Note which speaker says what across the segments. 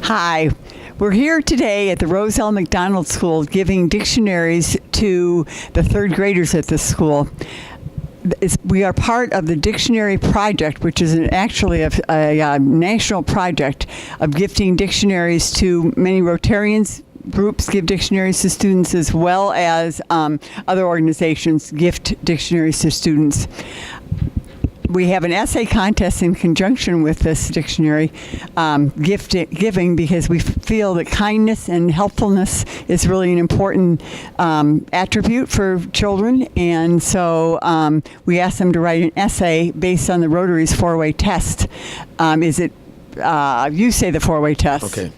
Speaker 1: Hi. We're here today at the Roselle MacDonlad School giving dictionaries to the third graders at this school. We are part of the Dictionary Project, which is actually a national project of gifting dictionaries to many Rotarians. Groups give dictionaries to students, as well as other organizations gift dictionaries to students. We have an essay contest in conjunction with this dictionary giving, because we feel that kindness and helpfulness is really an important attribute for children. And so we asked them to write an essay based on the Rotary's four-way test. You say the four-way test.
Speaker 2: Okay.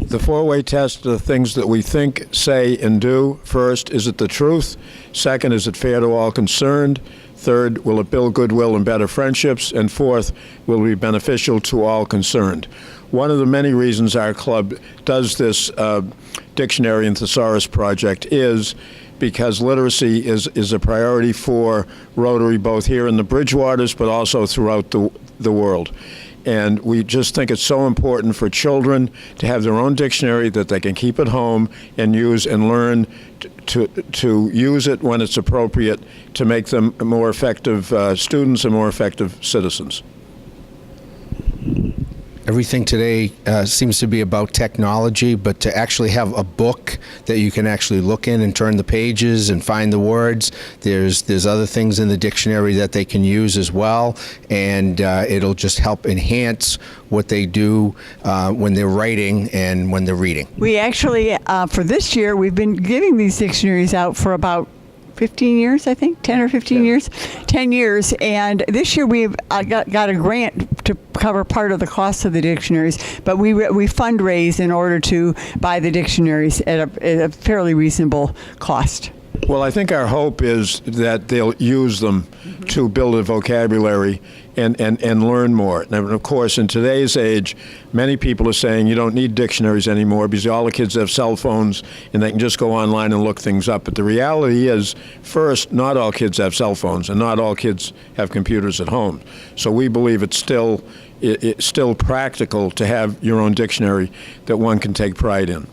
Speaker 2: The four-way test are the things that we think, say, and do. First, is it the truth? Second, is it fair to all concerned? Third, will it build goodwill and better friendships? And fourth, will it be beneficial to all concerned? One of the many reasons our club does this dictionary and thesaurus project is because literacy is a priority for Rotary, both here in the Bridgewaters, but also throughout the world. And we just think it's so important for children to have their own dictionary that they can keep at home and use and learn to use it when it's appropriate to make them more effective students and more effective citizens.
Speaker 3: Everything today seems to be about technology, but to actually have a book that you can actually look in and turn the pages and find the words, there's other things in the dictionary that they can use as well, and it'll just help enhance what they do when they're writing and when they're reading.
Speaker 1: We actually, for this year, we've been giving these dictionaries out for about 15 years, I think, 10 or 15 years, 10 years. And this year we've got a grant to cover part of the cost of the dictionaries, but we fundraise in order to buy the dictionaries at a fairly reasonable cost.
Speaker 2: Well, I think our hope is that they'll use them to build a vocabulary and learn more. And of course, in today's age, many people are saying you don't need dictionaries anymore because all the kids have cell phones and they can just go online and look things up. But the reality is, first, not all kids have cell phones and not all kids have computers at home. So we believe it's still practical to have your own dictionary that one can take pride in.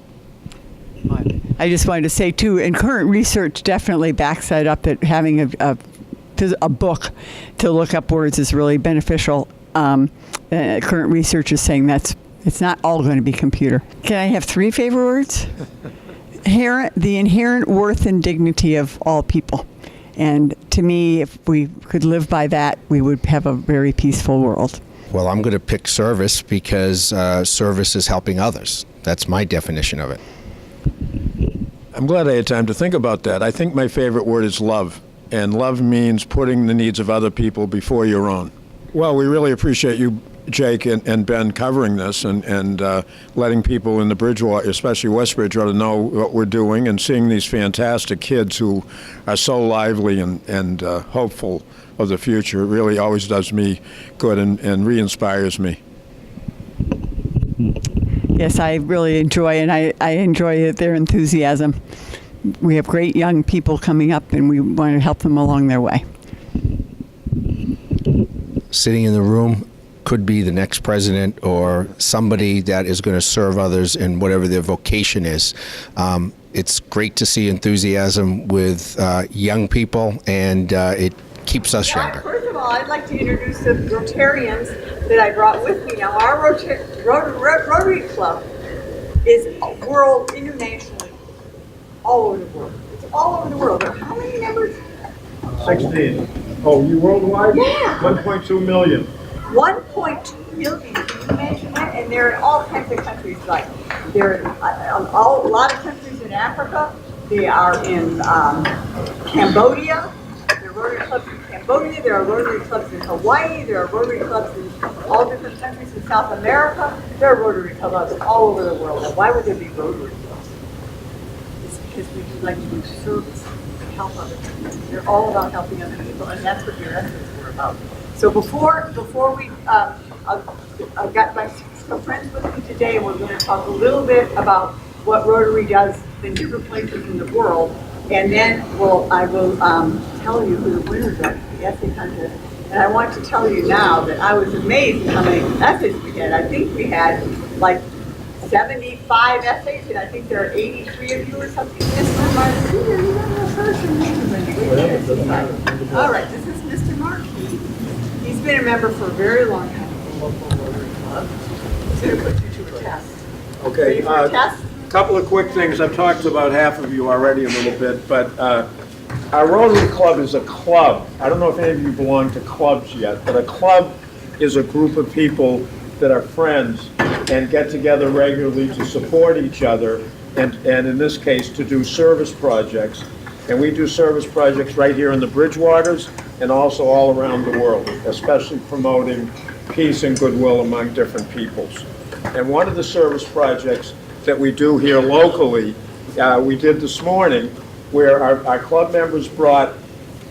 Speaker 1: I just wanted to say, too, and current research definitely backs that up, that having a book to look up words is really beneficial. Current research is saying it's not all going to be computer. Can I have three favorite words? The inherent worth and dignity of all people. And to me, if we could live by that, we would have a very peaceful world.
Speaker 3: Well, I'm going to pick service because service is helping others. That's my definition of it.
Speaker 2: I'm glad I had time to think about that. I think my favorite word is love. And love means putting the needs of other people before your own. Well, we really appreciate you, Jake and Ben, covering this and letting people in the Bridgewater, especially West Bridgewater, know what we're doing, and seeing these fantastic kids who are so lively and hopeful of the future. It really always does me good and re-inspires me.
Speaker 1: Yes, I really enjoy, and I enjoy their enthusiasm. We have great young people coming up, and we want to help them along their way.
Speaker 3: Sitting in the room could be the next president or somebody that is going to serve others in whatever their vocation is. It's great to see enthusiasm with young people, and it keeps us younger.
Speaker 1: First of all, I'd like to introduce the Rotarians that I brought with me. Now, our Rotary Club is world, internationally, all over the world. It's all over the world. How many members?
Speaker 4: 16. Oh, you worldwide?
Speaker 1: Yeah.
Speaker 4: 1.2 million.
Speaker 1: 1.2 million. Can you imagine that? And they're in all kinds of countries. Like they're in a lot of countries in Africa. They are in Cambodia. There are Rotary clubs in Cambodia. There are Rotary clubs in Hawaii. There are Rotary clubs in all different countries in South America. There are Rotary clubs all over the world. And why would there be Rotary clubs? It's because we do like to do service and help other people. They're all about helping other people, and that's what your essays were about. So before we, I've got my some friends with me today, and we're going to talk a little bit about what Rotary does in different places in the world, and then I will tell you who the winners are, the essay contest, And I want to tell you now that I was amazed at how many essays we had. I think we had like 75 essays, and I think there are 83 of you or something. Mr. Marquis, are you on the first or Mr. All right, this is Mr. Marquis. He's been a member for a very long time of the local Rotary Club. He's going to put you to a test.
Speaker 2: Okay.
Speaker 1: Ready for a test?
Speaker 2: Couple of quick things. I've talked to about half of you already a little bit, but our Rotary Club is a club. I don't know if any of you belong to clubs yet, but a club is a group of people that are friends and get together regularly to support each other and in this case, to do service projects. And we do service projects right here in the Bridgewaters and also all around the world, especially promoting peace and goodwill among different peoples. And one of the service projects that we do here locally, we did this morning, where our club members brought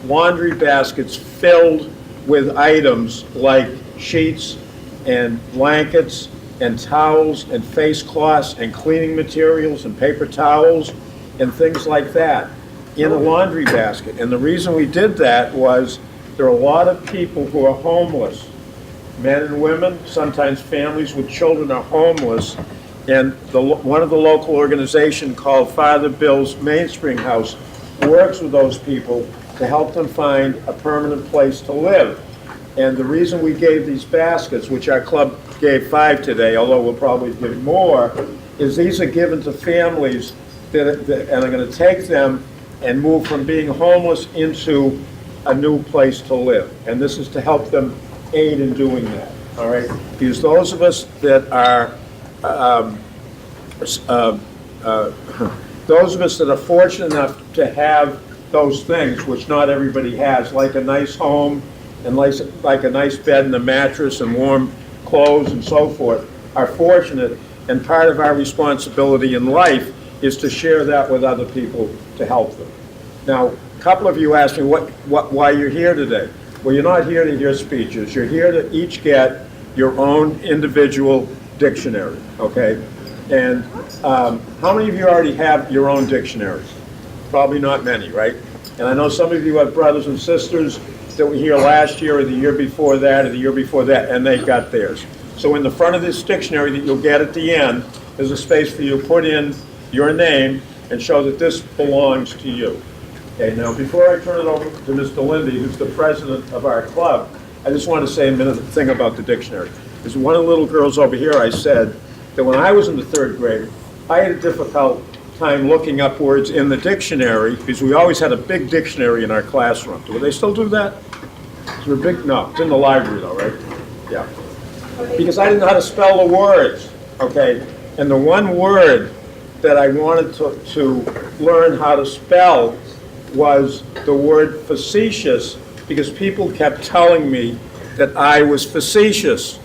Speaker 2: laundry baskets filled with items like sheets and blankets and towels and face cloths and cleaning materials and paper towels and things like that in a laundry basket. And the reason we did that was there are a lot of people who are homeless. Men and women, sometimes families with children are homeless. And one of the local organizations called Father Bill's Mainspring House works with those people to help them find a permanent place to live. And the reason we gave these baskets, which our club gave 5 today, although we'll probably give more, is these are given to families and are going to take them and move from being homeless into a new place to live. And this is to help them aid in doing that, all right? Because those of us that are fortunate enough to have those things, which not everybody has, like a nice home and like a nice bed and a mattress and warm clothes and so forth, are fortunate, and part of our responsibility in life is to share that with other people to help them. Now, a couple of you asked me why you're here today. Well, you're not here to hear speeches. You're here to each get your own individual dictionary, okay? And how many of you already have your own dictionaries? Probably not many, right? And I know some of you have brothers and sisters that were here last year or the year before that or the year before that, and they got theirs. So in the front of this dictionary that you'll get at the end, there's a space for you to put in your name and show that this belongs to you. Okay, now before I turn it over to Mr. Lindy, who's the president of our club, I just want to say a minute thing about the dictionary. There's one of the little girls over here, I said that when I was in the 3rd grade, I had a difficult time looking up words in the dictionary because we always had a big dictionary in our classroom. Do they still do that? Is there a big? No, it's in the library though, right? Yeah. Because I didn't know how to spell the words, okay? And the one word that I wanted to learn how to spell was the word facetious, because people kept telling me that I was facetious.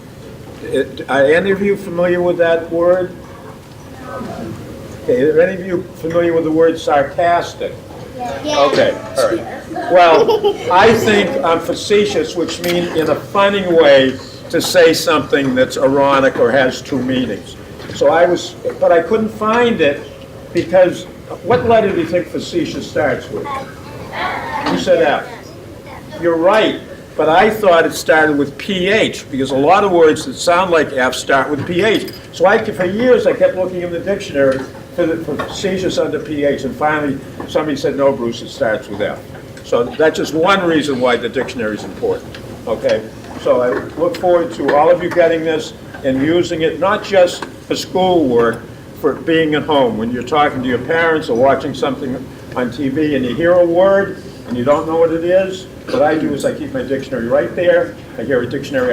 Speaker 2: Are any of you familiar with that word? Okay, are any of you familiar with the word sarcastic? Yeah. Okay, all right. Well, I think I'm facetious, which means in a funny way to say something that's ironic or has 2 meanings. So but I couldn't find it because, what letter do you think facetious starts with? You said F. You're right, but I thought it started with PH, because a lot of words that sound like F start with PH. So for years I kept looking in the dictionary for facetious under PH, and finally somebody said, no, Bruce, it starts with F. So that's just one reason why the dictionary is important, okay? So I look forward to all of you getting this and using it, not just for schoolwork, for being at home. When you're talking to your parents or watching something on TV and you hear a word and you don't know what it is, what I do is I keep my dictionary right there. I hear a dictionary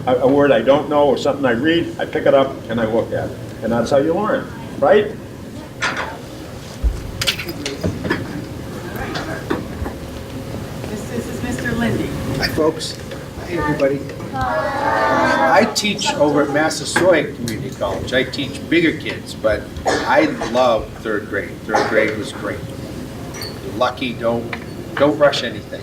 Speaker 2: a word I don't know or something I read, I pick it up and I look at it. And that's how you learn, right?
Speaker 1: This is Mr. Lindy.
Speaker 5: Hi, folks. Hey, everybody. I teach over at Massasoit Community College. I teach bigger kids, but I love 3rd grade. 3rd grade was great. You're lucky, don't rush anything.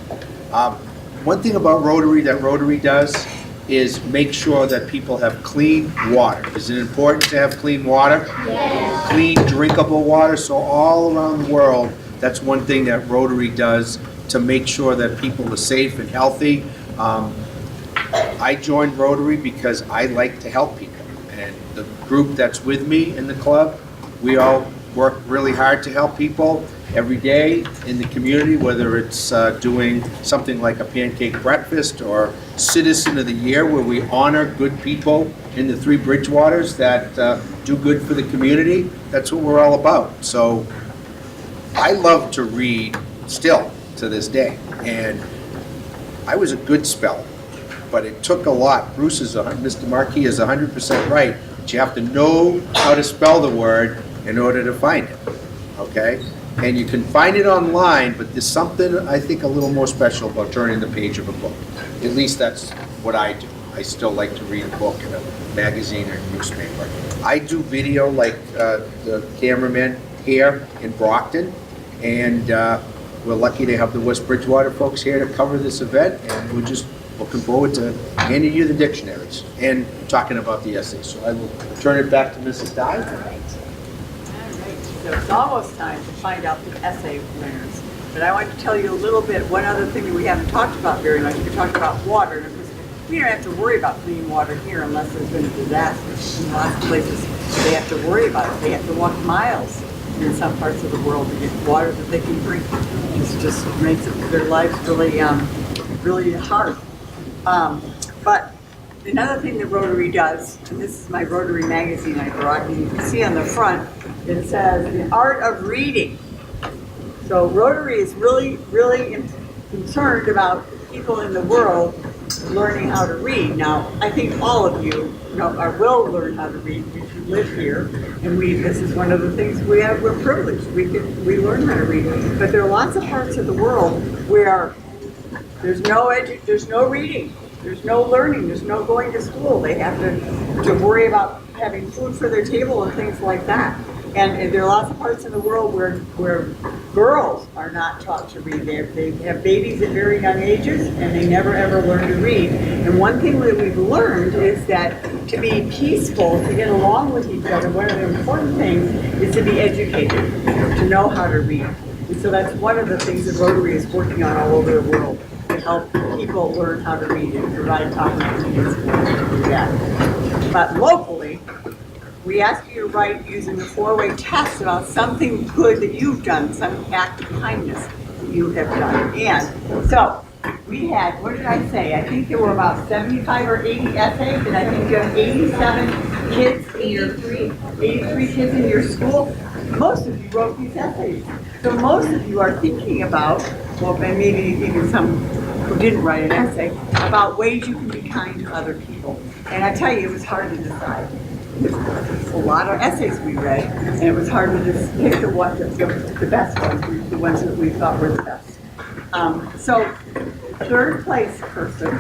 Speaker 5: One thing about Rotary that Rotary does is make sure that people have clean water. Is it important to have clean water? Yes. Clean, drinkable water. So all around the world, that's one thing that Rotary does to make sure that people are safe and healthy. I joined Rotary because I like to help people. And the group that's with me in the club, we all work really hard to help people every day in the community, whether it's doing something like a pancake breakfast or Citizen of the Year, where we honor good people in the 3 Bridgewaters that do good for the community. That's what we're all about. So I love to read still to this day. And I was a good speller, but it took a lot. Mr. Markey is 100% right. But you have to know how to spell the word in order to find it, okay? And you can find it online, but there's something, I think, a little more special about turning the page of a book. At least that's what I do. I still like to read a book in a magazine or newspaper. I do video like the cameraman here in Brockton, and we're lucky to have the West Bridgewater folks here to cover this event, and we're just looking forward to handing you the dictionaries and talking about the essays. So I will turn it back to Mrs. Dye.
Speaker 1: So it's almost time to find out the essay winners. But I want to tell you a little bit, one other thing that we haven't talked about very much. We talked about water. And of course, we don't have to worry about clean water here unless there's been a disaster. In lots of places, they have to worry about it. They have to walk miles in some parts of the world to get water that they can drink. It just makes their lives really, really hard. But another thing that Rotary does, and this is my Rotary magazine I brought, and you can see on the front, it says, the art of reading. So Rotary is really, really concerned about people in the world learning how to read. Now, I think all of you will learn how to read if you live here, and this is one of the things we're privileged. We learn how to read. But there are lots of parts of the world where there's no reading. There's no learning, there's no going to school. They have to worry about having food for their table and things like that. And there are lots of parts of the world where girls are not taught to read. They have babies at very young ages and they never ever learn to read. And one thing that we've learned is that to be peaceful, to get along with each other, one of the important things is to be educated, to know how to read. And so that's one of the things that Rotary is working on all over the world, to help people learn how to read and provide opportunities for them to do that. But locally, we ask you to write using the 4-way test about something good that you've done, some act of kindness that you have done. And so we had, what did I say? I think there were about 75 or 80 essays, and I think you have 87 kids in your 83 kids in your school. Most of you wrote these essays. So most of you are thinking about, well, maybe even some who didn't write an essay, about ways you can be kind to other people. And I tell you, it was hard to decide. There's a lot of essays we read, and it was hard to just pick the best ones, the ones that we thought were the best. So, third place person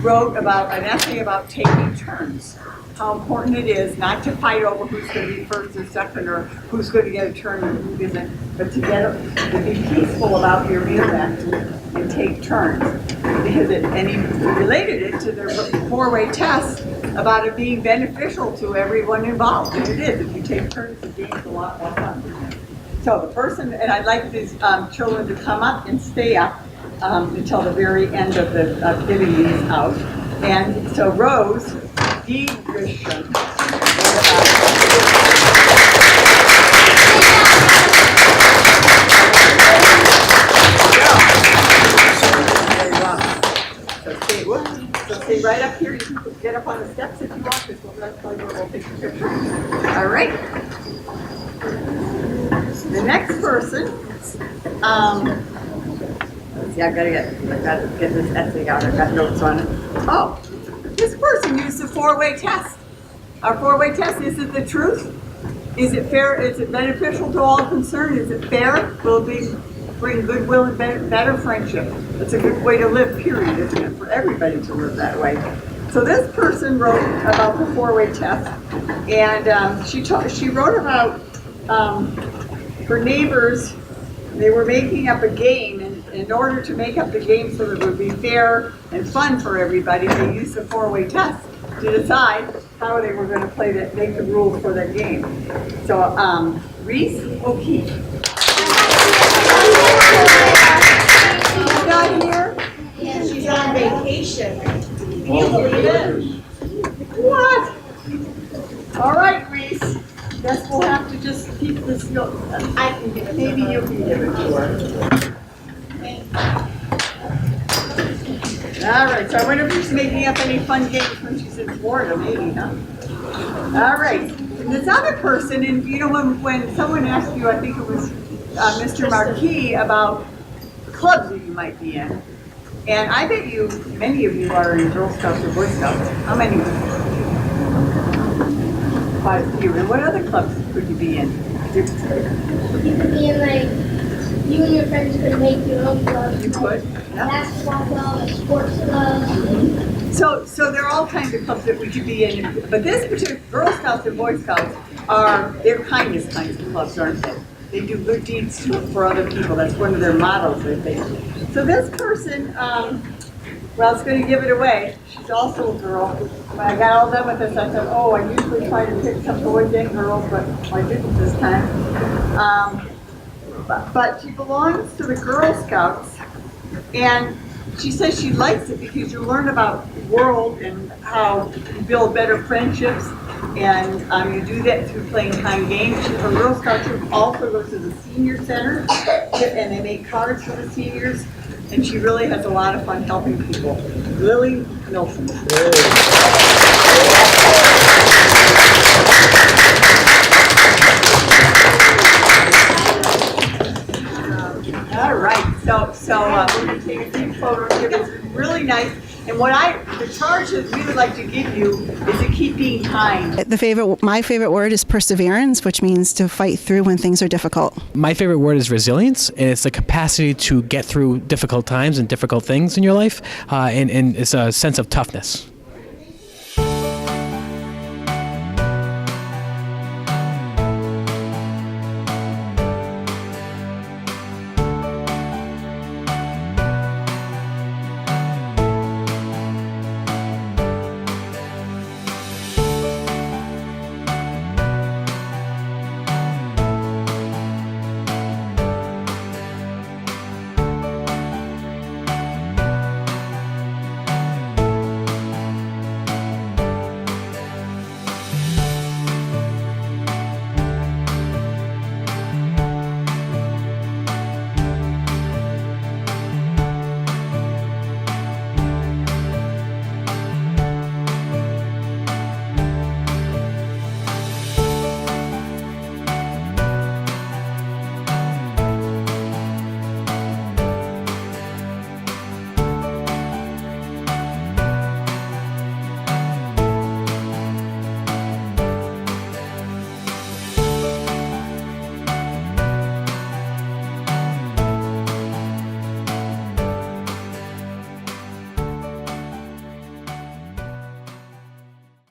Speaker 1: wrote about an essay about taking turns. How important it is not to fight over who's going to be first or second, or who's going to get a turn and who isn't, but to be peaceful about your intellect and take turns. And he related it to their 4-way test about it being beneficial to everyone involved. And it is. If you take turns, the game's a lot more fun. So the person, and I'd like these children to come up and stay up until the very end of giving these out. And so Rose D. Grisham. So stay right up here. You can get up on the steps if you want, because we'll take a picture. All right. The next person, let's see, I gotta get this essay out. I've got notes on it. Oh, this person used the 4-way test. Our 4-way test, is it the truth? Is it fair? Is it beneficial to all concerned? Is it fair? Will it bring goodwill and better friendship? It's a good way to live, period, isn't it? For everybody to live that way. So this person wrote about the 4-way test, and she wrote about her neighbors. They were making up a game, and in order to make up the game so that it would be fair and fun for everybody, they used the 4-way test to decide how they were going to make the rules for that game. So, Reese O'Keefe. She's not here?
Speaker 6: She's on vacation. graduation. Can you believe it? What? All right, Reese. Guess we'll have to just keep this going. I can give it. Maybe you can give it to her. All right, so I wonder if she's making up any fun games when she's in Florida, maybe, huh? All right, and this other person, and you know, when someone asked you, I think it was Mr. Marquis, about clubs that you might be in, and I bet you, many of you are in Girl Scouts or Boy Scouts. How many? Quite a few. And what other clubs could you be in?
Speaker 7: You could be in like, you and your friends could make your own clubs.
Speaker 6: You could? Yeah.
Speaker 7: Basketball club, a sports club.
Speaker 6: So there are all kinds of clubs that we could be in, but this particular Girl Scouts and Boy Scouts they're kindness kinds of clubs, aren't they? They do good deeds for other people. That's one of their mottos, I think. So this person, well, it's going to give it away. She's also a girl. When I got all done with this, I thought, oh, I usually try to pick some boys and girls, but I didn't this time. But she belongs to the Girl Scouts, and she says she likes it because you learn about the world and how you build better friendships, and you do that through playing kind games. Her Girl Scout troop also goes to the senior center, and they make cards for the seniors, and she really has a lot of fun helping people. Lily Nilsson. All right, so we're going to take a few photos here. It's really nice. And the charge that we would like to give you is to keep being kind.
Speaker 8: My favorite word is perseverance, which means to fight through when things are difficult.
Speaker 9: My favorite word is resilience, and it's the capacity to get through difficult times and difficult things in your life, and it's a sense of toughness.